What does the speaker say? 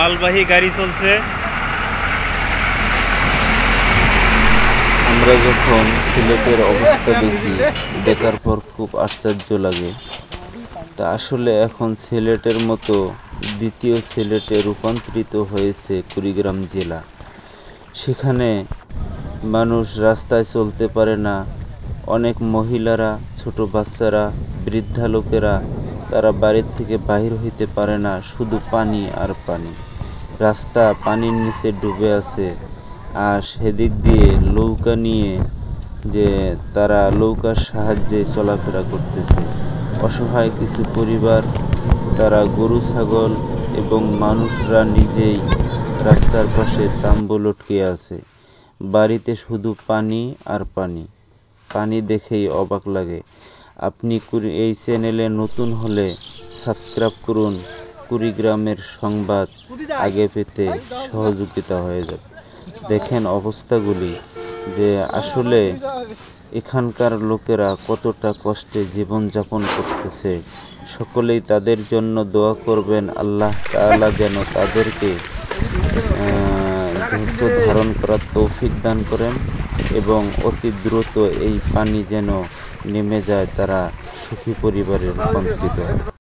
মালবাহী গাড়ি চলছে। আমরা যখন সিলেটের অবস্থা দেখি, দেখার পর খুব আশ্চর্য লাগে। তা আসলে এখন সিলেটের মতো দ্বিতীয় সিলেটে রূপান্তরিত হয়েছে কুড়িগ্রাম জেলা। সেখানে মানুষ রাস্তায় চলতে পারে না। অনেক মহিলারা, ছোট বাচ্চারা, বৃদ্ধা লোকেরা তারা বাড়ির থেকে বাহির হইতে পারে না, শুধু পানি আর পানি। রাস্তা পানির নিচে ডুবে আছে। আর সেদিক দিয়ে নৌকা নিয়ে যে তারা নৌকার সাহায্যে চলাফেরা করতেছে। অসহায় কিছু পরিবার, তারা গরু ছাগল এবং মানুষরা নিজেই রাস্তার পাশে তাম্বু লটকে আছে। বাড়িতে শুধু পানি আর পানি। পানি দেখেই অবাক লাগে। আপনি এই চ্যানেলে নতুন হলে সাবস্ক্রাইব করুন। কুড়িগ্রামের সংবাদ আগে পেতে সহযোগিতা হয়ে যাবে। দেখেন অবস্থাগুলি, যে আসলে এখানকার লোকেরা কতটা কষ্টে জীবনযাপন করতেছে। সকলেই তাদের জন্য দোয়া করবেন, আল্লাহ তাআলা যেন তাদেরকে ধৈর্য ধারণ করার তৌফিক দান করেন এবং অতি দ্রুত এই পানি যেন নেমে যায়, তারা সুখী পরিবারে রূপান্তরিত হয়।